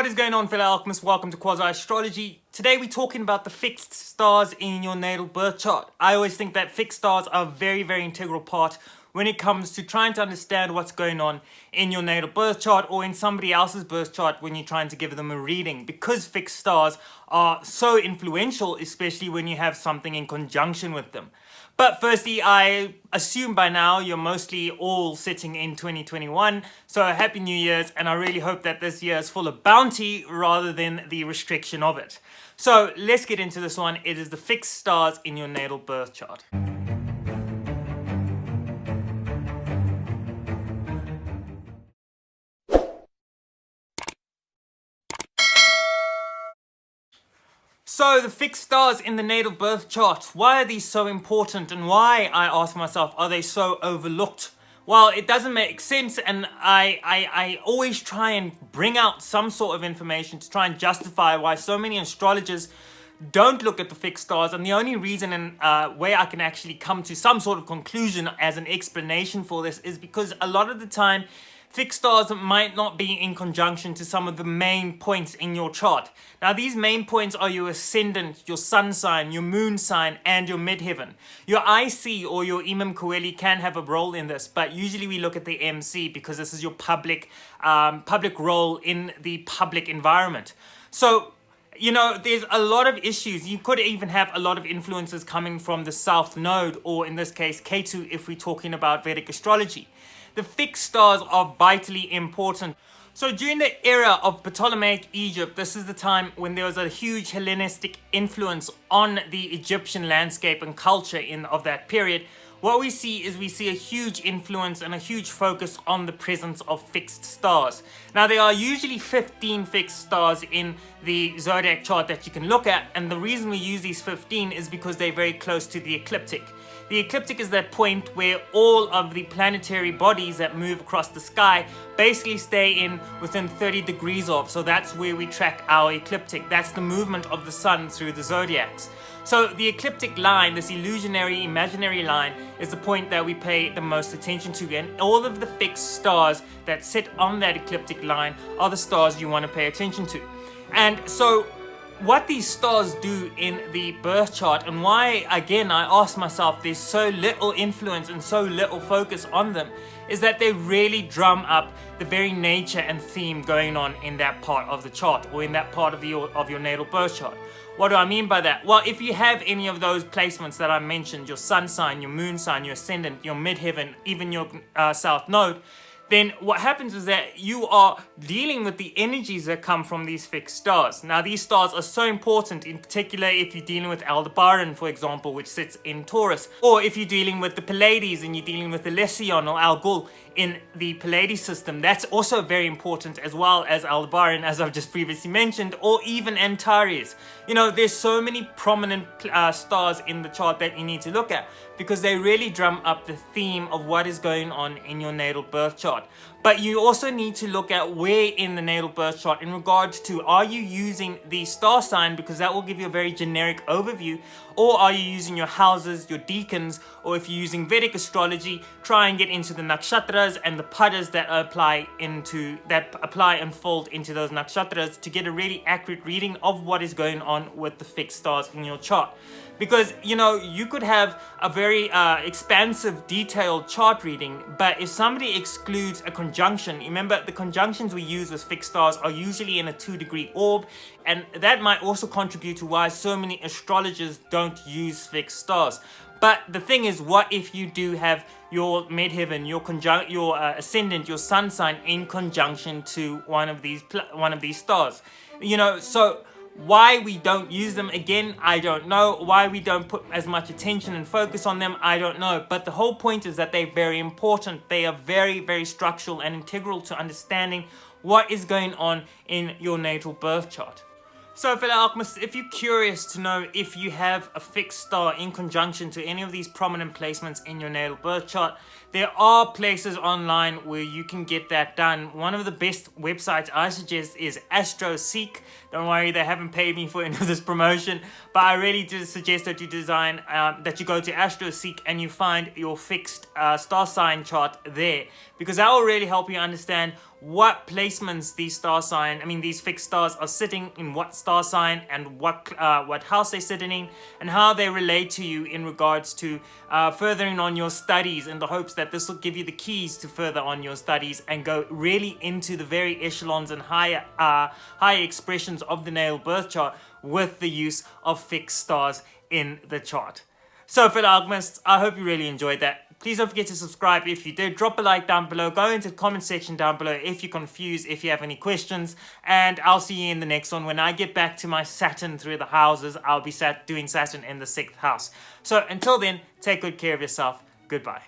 What is going on, fellow alchemists? Welcome to Astrology. Today we're talking about the fixed stars in your natal birth chart. I always think that fixed stars are a very, very integral part when it comes to trying to understand what's going on in your natal birth chart or in somebody else's birth chart when you're trying to give them a reading, because fixed stars are so influential, especially when you have something in conjunction with them. But firstly, I assume by now you're mostly all sitting in 2021, so Happy New Year's, and I really hope that this year is full of bounty rather than the restriction of it. So let's get into this one. It is the fixed stars in your natal birth chart. So the fixed stars in the natal birth chart, why are these so important, and why, I ask myself, are they so overlooked? Well, it doesn't make sense, and I always try and bring out some sort of information to try and justify why so many astrologers don't look at the fixed stars. And the only reason and way I can actually come to some sort of conclusion as an explanation for this is because a lot of the time fixed stars might not be in conjunction to some of the main points in your chart. Now, these main points are your ascendant, your sun sign, your moon sign, and your midheaven. Your IC or your Imam Coeli can have a role in this, but usually we look at the MC because this is your public role in the public environment. So, you know, there's a lot of issues. You could even have a lot of influences coming from the South Node, or in this case, Ketu, if we're talking about Vedic astrology. The fixed stars are vitally important. So during the era of Ptolemaic Egypt, this is the time when there was a huge Hellenistic influence on the Egyptian landscape and culture of that period. What we see is a huge influence and a huge focus on the presence of fixed stars. Now, there are usually 15 fixed stars in the zodiac chart that you can look at, and the reason we use these 15 is because they're very close to the ecliptic. The ecliptic is that point where all of the planetary bodies that move across the sky basically stay in within 30 degrees of. So that's where we track our ecliptic. That's the movement of the sun through the zodiacs. So the ecliptic line, this illusionary, imaginary line, is the point that we pay the most attention to. And all of the fixed stars that sit on that ecliptic line are the stars you want to pay attention to. And so what these stars do in the birth chart, and why, again, I ask myself there's so little influence and so little focus on them, is that they really drum up the very nature and theme going on in that part of the chart, or in that part of your natal birth chart. What do I mean by that? Well, if you have any of those placements that I mentioned, your sun sign, your moon sign, your ascendant, your midheaven, even your south node, then what happens is that you are dealing with the energies that come from these fixed stars. Now, these stars are so important, in particular if you're dealing with Aldebaran, for example, which sits in Taurus, or if you're dealing with the Pleiades and you're dealing with the Lesion or Algol in the Pleiades system. That's also very important, as well as Aldebaran, as I've just previously mentioned, or even Antares. You know, there's so many prominent stars in the chart that you need to look at, because they really drum up the theme of what is going on in your natal birth chart. But you also need to look at where in the natal birth chart, in regards to, are you using the star sign, because that will give you a very generic overview, or are you using your houses, your decans, or if you're using Vedic astrology, try and get into the nakshatras and the padas that apply and fold into those nakshatras to get a really accurate reading of what is going on with the fixed stars in your chart. Because, you know, you could have a very expansive, detailed chart reading, but if somebody excludes a conjunction, remember the conjunctions we use with fixed stars are usually in a 2-degree orb, and that might also contribute to why so many astrologers don't use fixed stars. But the thing is, what if you do have your midheaven, your ascendant, your sun sign in conjunction to one of these stars? You know, so why we don't use them, again, I don't know. Why we don't put as much attention and focus on them, I don't know. But the whole point is that they're very important. They are very, very structural and integral to understanding what is going on in your natal birth chart. So, fellow alchemists, if you're curious to know if you have a fixed star in conjunction to any of these prominent placements in your natal birth chart, there are places online where you can get that done. One of the best websites I suggest is Astroseek. Don't worry, they haven't paid me for any of this promotion, but I really do suggest that you go to Astroseek and you find your fixed star sign chart there, because that will really help you understand what placements these fixed stars are sitting in, what star sign, and what house they're sitting in, and how they relate to you in regards to furthering on your studies, in the hopes that this will give you the keys to further on your studies and go really into the very echelons and higher expressions of the natal birth chart with the use of fixed stars in the chart. So fellow alchemists, I hope you really enjoyed that. Please don't forget to subscribe if you did. Drop a like down below. Go into the comment section down below if you're confused, if you have any questions. And I'll see you in the next one. When I get back to my Saturn through the houses, I'll be doing Saturn in the 6th house. So until then, take good care of yourself. Goodbye.